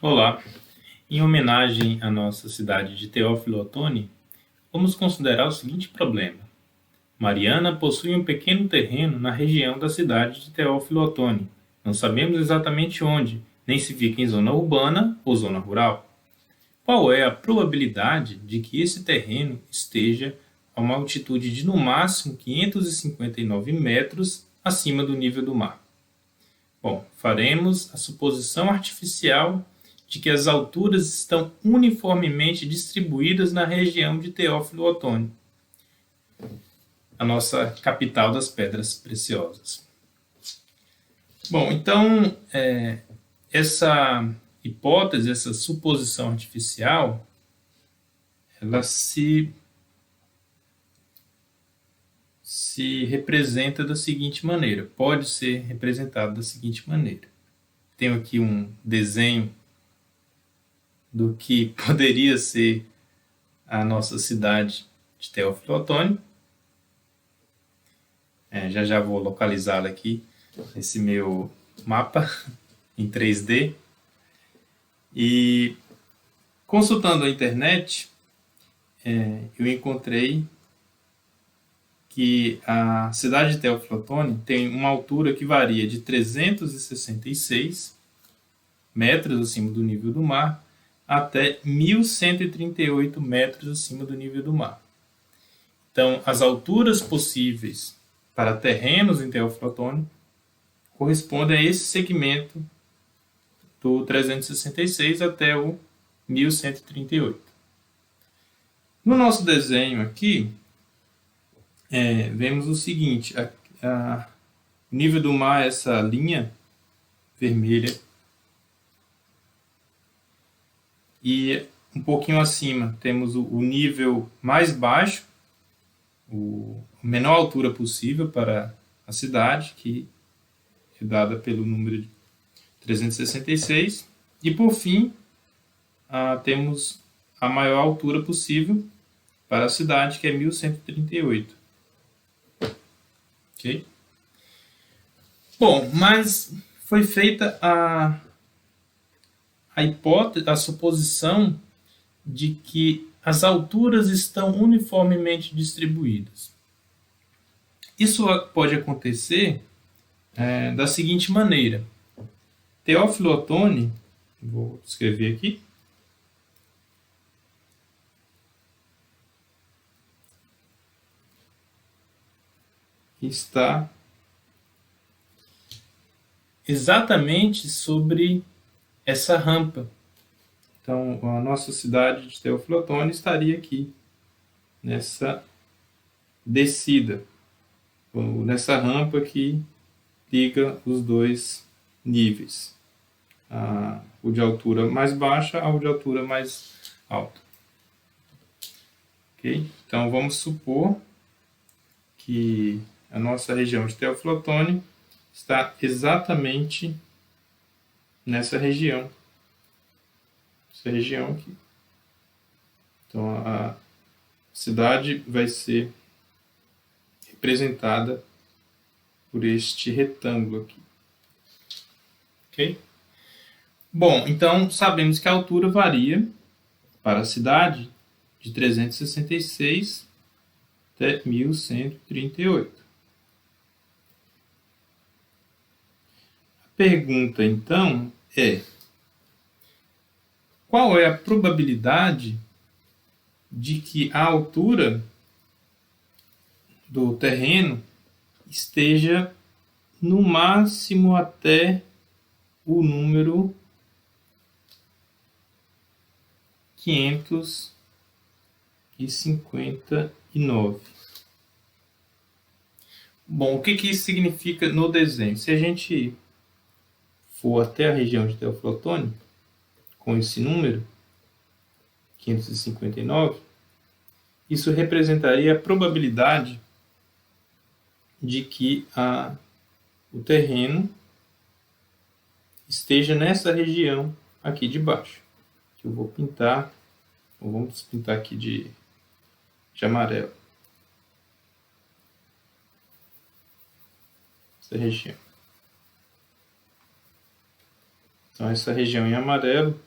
Olá, em homenagem à nossa cidade de Teófilo Otoni, vamos considerar o seguinte problema. Mariana possui um pequeno terreno na região da cidade de Teófilo Otoni. Não sabemos exatamente onde, nem se fica em zona urbana ou zona rural. Qual é a probabilidade de que esse terreno esteja a uma altitude de no máximo 559 metros acima do nível do mar? Bom, faremos a suposição artificial de que as alturas estão uniformemente distribuídas na região de Teófilo Otoni, a nossa capital das pedras preciosas. Bom, então, essa hipótese, essa suposição artificial, ela se representa da seguinte maneira, pode ser representada da seguinte maneira. Tenho aqui um desenho do que poderia ser a nossa cidade de Teófilo Otoni. Já vou localizá-la aqui nesse meu mapa em 3D. E consultando a internet, eu encontrei que a cidade de Teófilo Otoni tem uma altura que varia de 366 metros acima do nível do mar até 1.138 metros acima do nível do mar. Então, as alturas possíveis para terrenos em Teófilo Otoni correspondem a esse segmento do 366 até o 1.138. No nosso desenho aqui, vemos o seguinte, o nível do mar é essa linha vermelha e um pouquinho acima temos o nível mais baixo, a menor altura possível para a cidade, que é dada pelo número de 366, e por fim temos a maior altura possível para a cidade, que é 1.138. Ok? Bom, mas foi feita a hipótese, a suposição de que as alturas estão uniformemente distribuídas. Isso pode acontecer da seguinte maneira. Teófilo Otoni, vou escrever aqui, está exatamente sobre essa rampa. Então, a nossa cidade de Teófilo Otoni estaria aqui, nessa descida, ou nessa rampa que liga os dois níveis. O de altura mais baixa ao de altura mais alta. Okay? Então, vamos supor que a nossa região de Teófilo Otoni está exatamente nessa região. Essa região aqui. Então, a cidade vai ser representada por este retângulo aqui. Ok? Bom, então sabemos que a altura varia para a cidade de 366 até 1.138. A pergunta, então, é: qual é a probabilidade de que a altura do terreno esteja no máximo até o número 559? Bom, o que isso significa no desenho? Se a gente for até a região de Teófilo Otoni, com esse número, 559, isso representaria a probabilidade de que o terreno esteja nessa região aqui de baixo. Que eu vou pintar, ou vamos pintar aqui de amarelo. Essa região. Então, essa região em amarelo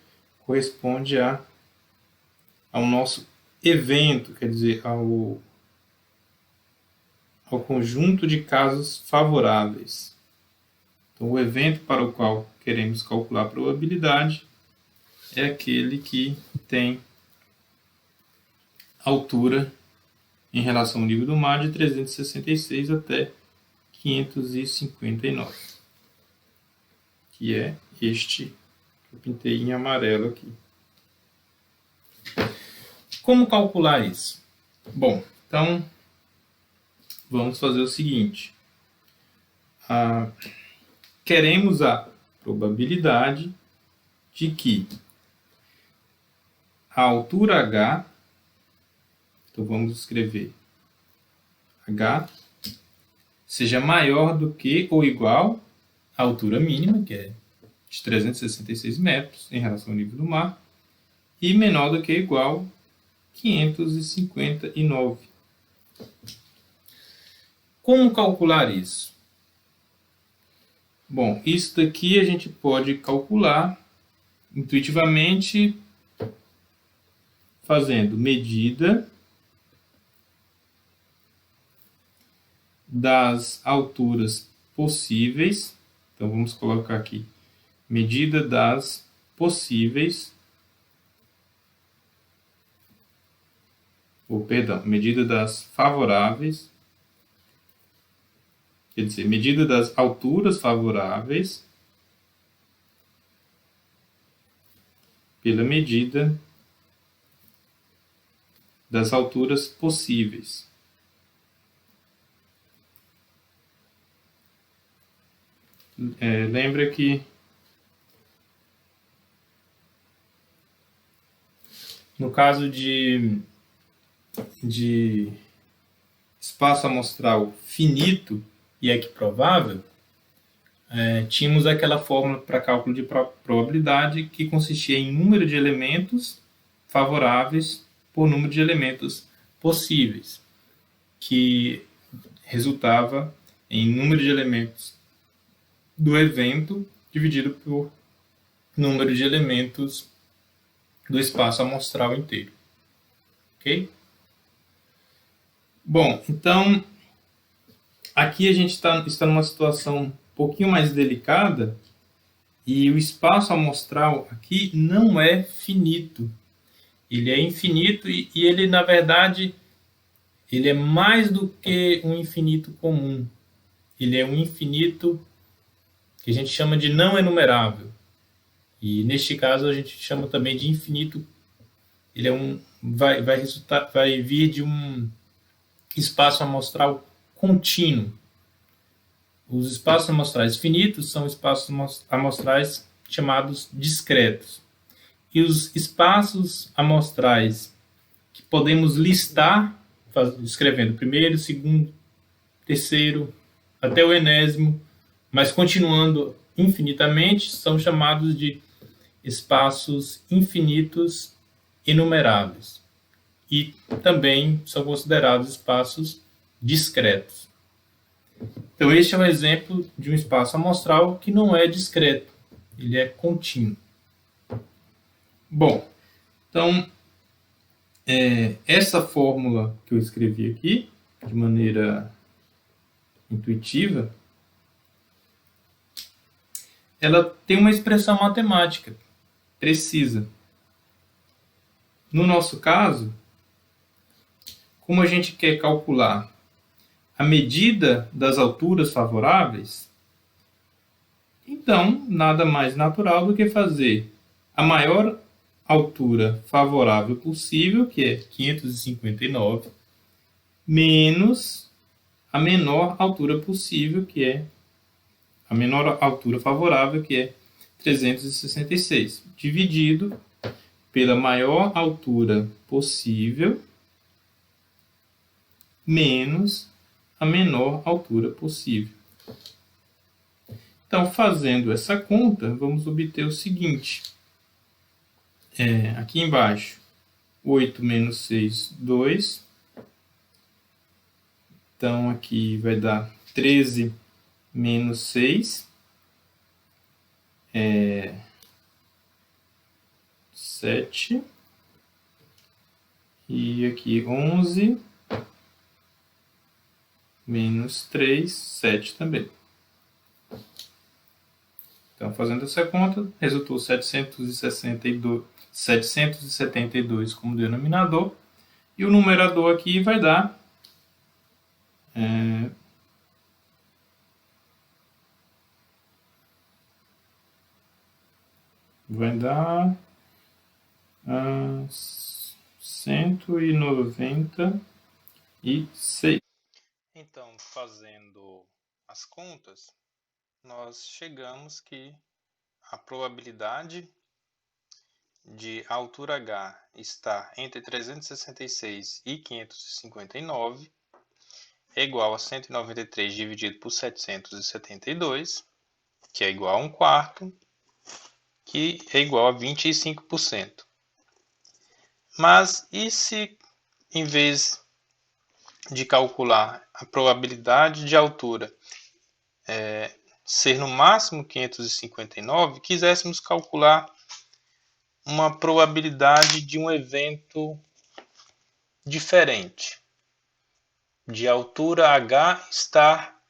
corresponde ao nosso evento, quer dizer, ao conjunto de casos favoráveis. Então, o evento para o qual queremos calcular a probabilidade é aquele que tem altura em relação ao nível do mar de 366 até 559, que é este que eu pintei em amarelo aqui. Como calcular isso? Bom, então vamos fazer o seguinte. Queremos a probabilidade de que a altura h, então vamos escrever h, seja maior do que ou igual à altura mínima, que é de 366 metros em relação ao nível do mar, e menor do que ou igual a 559. Como calcular isso? Bom, isso daqui a gente pode calcular intuitivamente fazendo medida das alturas possíveis. Então vamos colocar aqui medida das possíveis, medida das favoráveis, quer dizer, medida das alturas favoráveis pela medida das alturas possíveis. Lembra que no caso de espaço amostral finito e equiprovável, tínhamos aquela fórmula para cálculo de probabilidade que consistia em número de elementos favoráveis por número de elementos possíveis, que resultava em número de elementos do evento dividido por número de elementos do espaço amostral inteiro. Ok? Bom, então aqui a gente está numa situação um pouquinho mais delicada e o espaço amostral aqui não é finito. Ele é infinito e ele, na verdade, ele é mais do que um infinito comum. Ele é um infinito que a gente chama de não enumerável. E neste caso a gente chama também de infinito. Ele vai vir de um espaço amostral contínuo. Os espaços amostrais finitos são espaços amostrais chamados discretos. E os espaços amostrais que podemos listar, escrevendo primeiro, segundo, terceiro, até o enésimo, mas continuando infinitamente, são chamados de espaços infinitos enumeráveis. E também são considerados espaços discretos. Então, este é um exemplo de um espaço amostral que não é discreto, ele é contínuo. Bom, então, essa fórmula que eu escrevi aqui, de maneira intuitiva, ela tem uma expressão matemática precisa. No nosso caso, como a gente quer calcular a medida das alturas favoráveis, então nada mais natural do que fazer a maior altura favorável possível, que é 559, menos a menor altura possível, que é a menor altura favorável, que é 366, dividido pela maior altura possível menos a menor altura possível. Então, fazendo essa conta, vamos obter o seguinte. Aqui embaixo, 8 menos 6, 2. Então, aqui vai dar 13 menos 6. 7. E aqui 11 menos 3, 7 também. Então, fazendo essa conta, resultou 772 como denominador. E o numerador aqui vai dar... vai dar 196. Então, fazendo as contas, nós chegamos que a probabilidade de altura H estar entre 366 e 559 é igual a 193 dividido por 772, que é igual a 1/4, que é igual a 25%. Mas e se, em vez de calcular a probabilidade de altura ser no máximo 559, quiséssemos calcular uma probabilidade de um evento diferente, de altura H estar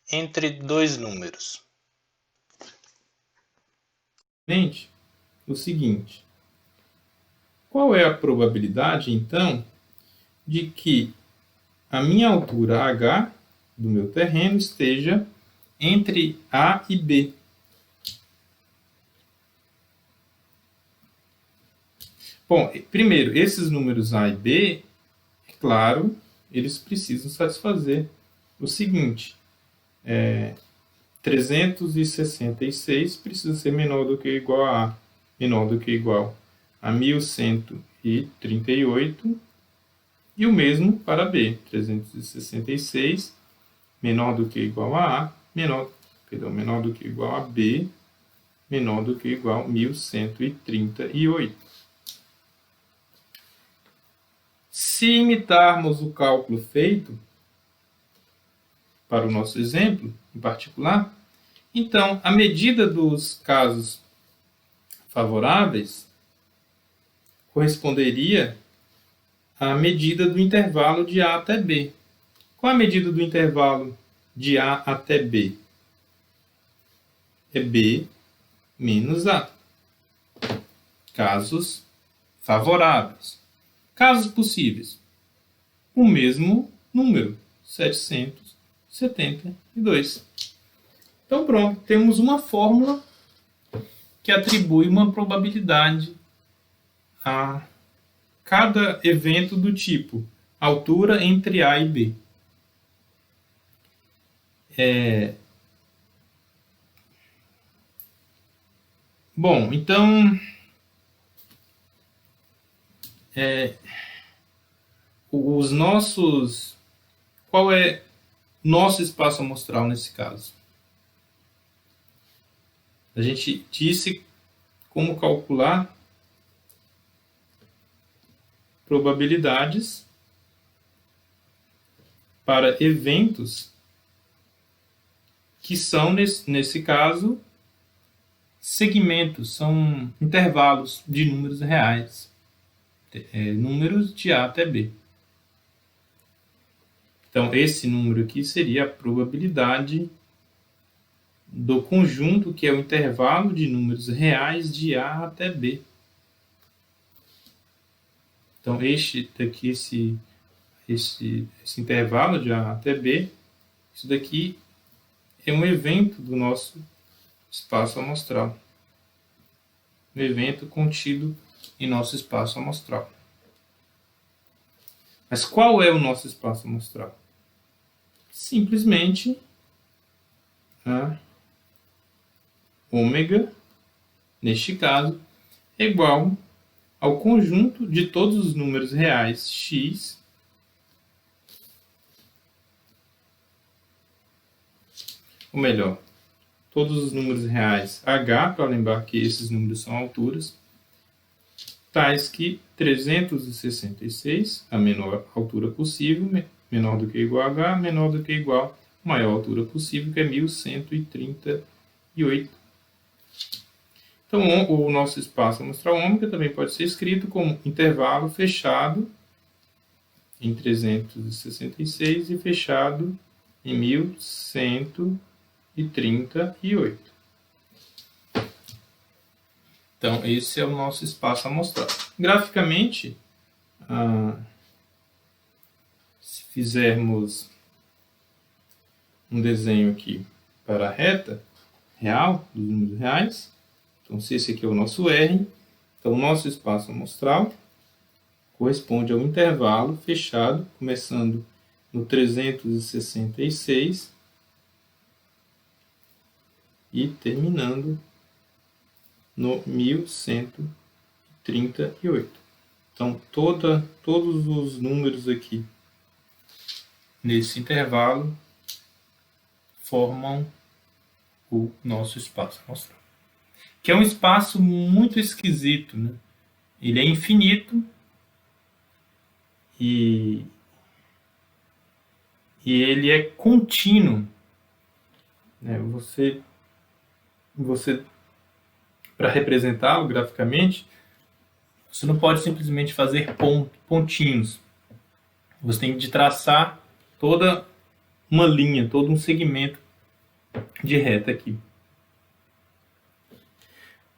entre dois números? Gente, o seguinte: qual é a probabilidade, então, de que a minha altura H do meu terreno esteja entre A e B? Bom, primeiro, esses números A e B, é claro, eles precisam satisfazer o seguinte: 366 precisa ser menor do que ou igual a A, menor do que ou igual a 1138, e o mesmo para B, 366 menor do que ou igual a A, menor do que ou igual a B, menor do que ou igual a 1138. Se imitarmos o cálculo feito para o nosso exemplo em particular, então a medida dos casos favoráveis corresponderia à medida do intervalo de A até B. Qual a medida do intervalo de A até B? É B menos A. Casos favoráveis. Casos possíveis: o mesmo número, 772. Então, pronto, temos uma fórmula que atribui uma probabilidade a cada evento do tipo altura entre A e B. Bom, então, qual é nosso espaço amostral nesse caso? A gente disse como calcular probabilidades para eventos que são, nesse caso, segmentos, são intervalos de números reais, números de A até B. Então, esse número aqui seria a probabilidade do conjunto, que é o intervalo de números reais de A até B. Então, este daqui, esse intervalo de A até B, isso daqui é um evento do nosso espaço amostral. Um evento contido em nosso espaço amostral. Mas qual é o nosso espaço amostral? Simplesmente a ômega, neste caso, é igual ao conjunto de todos os números reais x ou melhor, todos os números reais h, para lembrar que esses números são alturas, tais que 366, a menor altura possível, menor do que ou igual a h, menor do que ou igual a maior altura possível, que é 1138. Então, o nosso espaço amostral ômega também pode ser escrito como intervalo fechado em 366 e fechado em 1138. Então, esse é o nosso espaço amostral. Graficamente, se fizermos um desenho aqui para a reta real, dos números reais, então se esse aqui é o nosso R, então o nosso espaço amostral corresponde ao intervalo fechado, começando no 366 e terminando no 1138. Então, todos os números aqui nesse intervalo formam o nosso espaço amostral, que é um espaço muito esquisito, né? Ele é infinito e ele é contínuo, né? Você para representá-lo graficamente, você não pode simplesmente fazer pontinhos. Você tem de traçar toda uma linha, todo um segmento de reta aqui.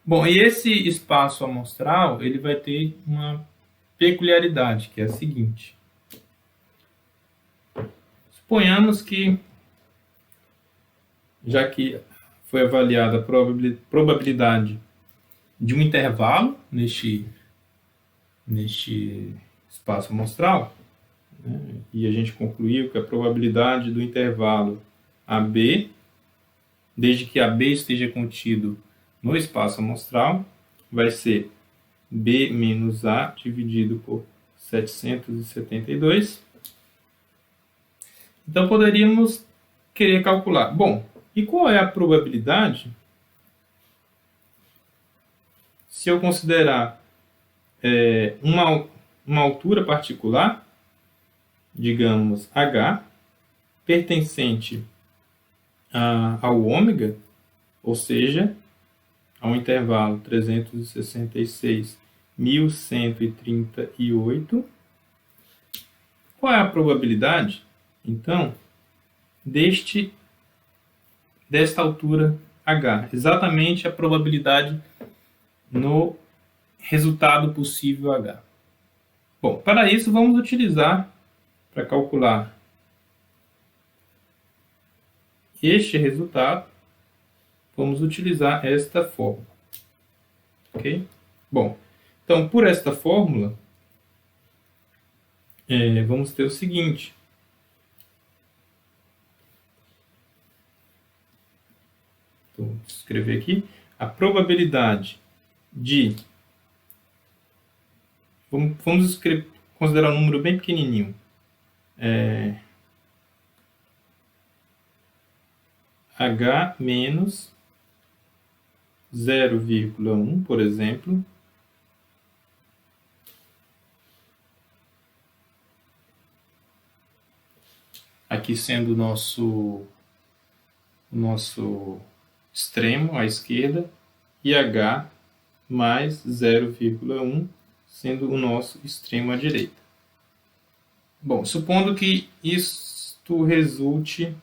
Bom, e esse espaço amostral, ele vai ter uma peculiaridade, que é a seguinte. Suponhamos que, já que foi avaliada a probabilidade de um intervalo neste espaço amostral, né, e a gente concluiu que a probabilidade do intervalo AB, desde que AB esteja contido no espaço amostral, vai ser B menos A dividido por 772. Então, poderíamos querer calcular. Bom, e qual é a probabilidade se eu considerar uma altura particular, digamos H, pertencente ao ômega, ou seja, ao intervalo 366.138. Qual é a probabilidade, então, desta altura H? Exatamente a probabilidade no resultado possível H. Bom, para isso vamos utilizar, para calcular este resultado, vamos utilizar esta fórmula. Ok? Bom, então por esta fórmula, vamos ter o seguinte. Então, vou escrever aqui. A probabilidade de... Vamos considerar um número bem pequenininho. H menos 0,1, por exemplo, aqui sendo o nosso extremo à esquerda, e H mais 0,1 sendo o nosso extremo à direita. Bom, supondo que isto resulte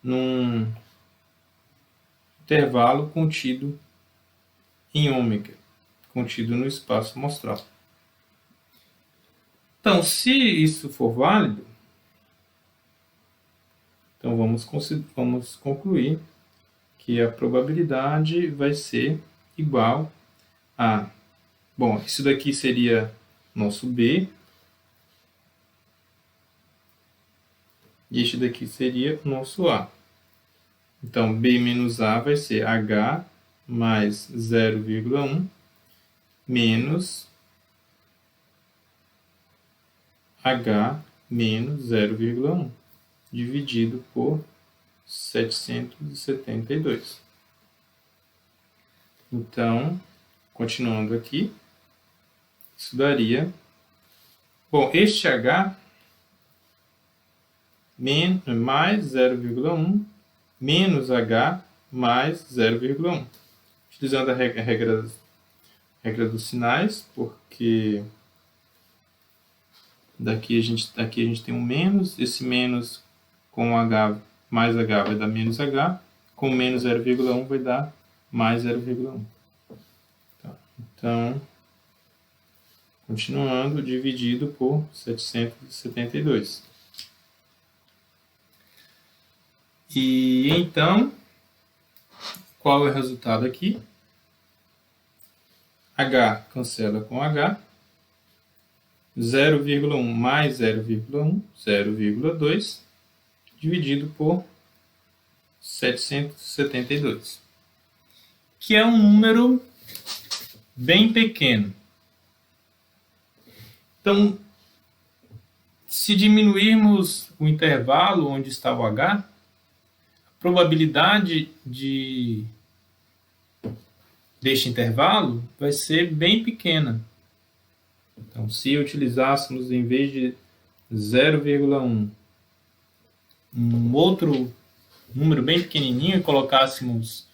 num intervalo contido em ômega, contido no espaço amostral. Então, se isso for válido, então vamos concluir que a probabilidade vai ser igual a... Bom, isso daqui seria nosso B, e este daqui seria o nosso A. Então, B menos A vai ser H mais 0,1 menos H menos 0,1 dividido por 772. Então, continuando aqui, isso daria... Bom, este H mais 0,1 menos H mais 0,1. Utilizando a regra dos sinais, porque aqui a gente tem um menos, esse menos com H mais H vai dar menos H, com menos 0,1 vai dar mais 0,1. Tá. Então, continuando, dividido por 772. E então, qual é o resultado aqui? H cancela com H. 0,1 mais 0,1, 0,2, dividido por 772, que é um número bem pequeno. Então, se diminuirmos o intervalo onde está o H, a probabilidade deste intervalo vai ser bem pequena. Então, se utilizássemos, em vez de 0,1, um outro número bem pequenininho e colocássemos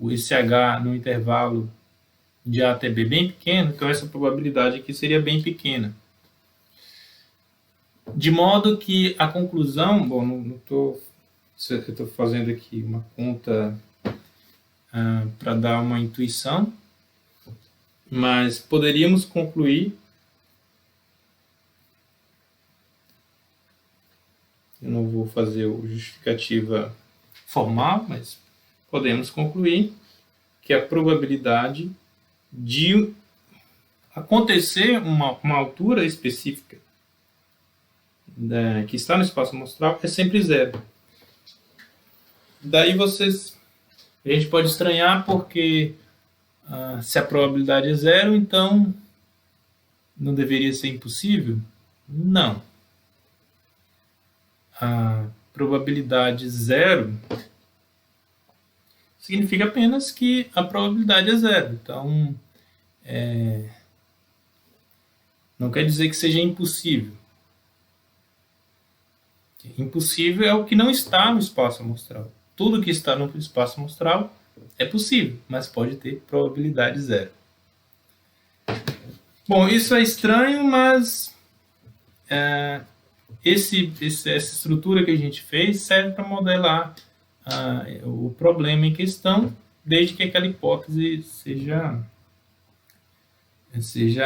esse H no intervalo de A até B bem pequeno, então essa probabilidade aqui seria bem pequena. De modo que a conclusão, bom, eu estou fazendo aqui uma conta para dar uma intuição, mas poderíamos concluir, eu não vou fazer a justificativa formal, mas podemos concluir que a probabilidade de acontecer uma altura específica que está no espaço amostral é sempre zero. Daí a gente pode estranhar porque se a probabilidade é zero, então não deveria ser impossível? Não. A probabilidade zero significa apenas que a probabilidade é zero. Então, não quer dizer que seja impossível. Impossível é o que não está no espaço amostral. Tudo que está no espaço amostral é possível, mas pode ter probabilidade zero. Bom, isso é estranho, mas essa estrutura que a gente fez serve para modelar o problema em questão, desde que aquela hipótese seja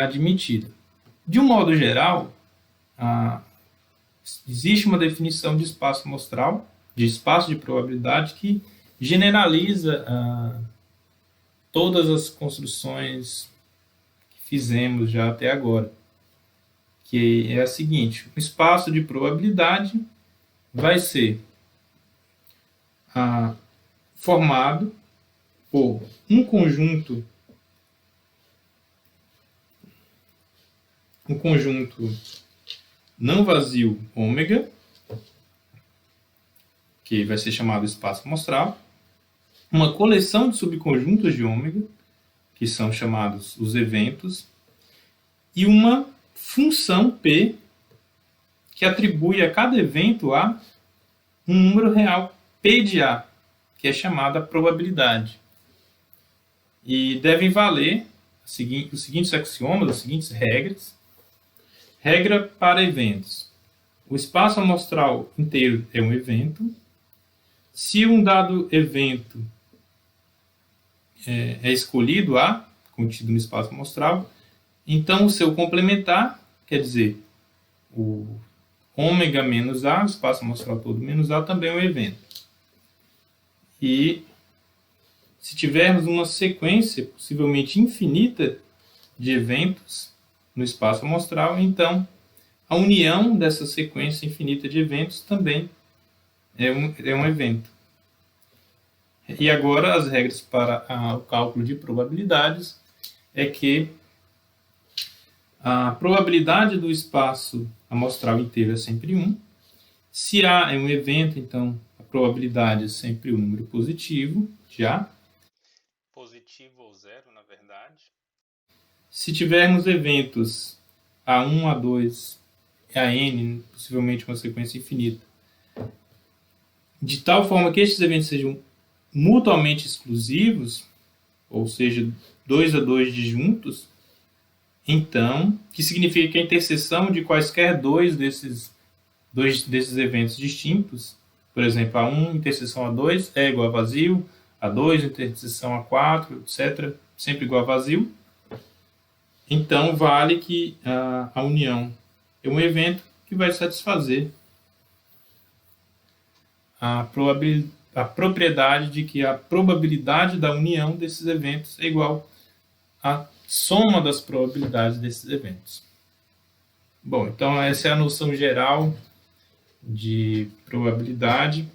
admitida. De um modo geral, existe uma definição de espaço amostral, de espaço de probabilidade, que generaliza todas as construções que fizemos já até agora, que é a seguinte: o espaço de probabilidade vai ser formado por um conjunto não vazio ômega, que vai ser chamado espaço amostral, uma coleção de subconjuntos de ômega, que são chamados os eventos, e uma função P, que atribui a cada evento A um número real P de A, que é chamada probabilidade. E devem valer os seguintes axiomas, as seguintes regras. Regra para eventos: o espaço amostral inteiro é um evento. Se um dado evento é escolhido A, contido no espaço amostral, então o seu complementar, quer dizer, o ômega menos A, o espaço amostral todo menos A, também é um evento. E se tivermos uma sequência possivelmente infinita de eventos no espaço amostral, então a união dessa sequência infinita de eventos também é um evento. E agora as regras para o cálculo de probabilidades é que a probabilidade do espaço amostral inteiro é sempre 1. Se A é um evento, então a probabilidade é sempre o número positivo de A. Positivo ou zero, na verdade. Se tivermos eventos A1, A2, AN, possivelmente uma sequência infinita, de tal forma que estes eventos sejam mutuamente exclusivos, ou seja, 2 a 2 disjuntos, então, que significa que a interseção de quaisquer dois desses eventos distintos, por exemplo, A1 interseção a 2 é igual a vazio, A2 interseção a 4, etc., sempre igual a vazio. Então, vale que a união é um evento que vai satisfazer a propriedade de que a probabilidade da união desses eventos é igual à soma das probabilidades desses eventos. Bom, então essa é a noção geral de probabilidade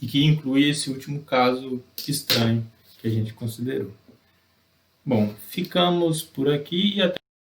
e que inclui esse último caso estranho que a gente considerou. Bom, ficamos por aqui e até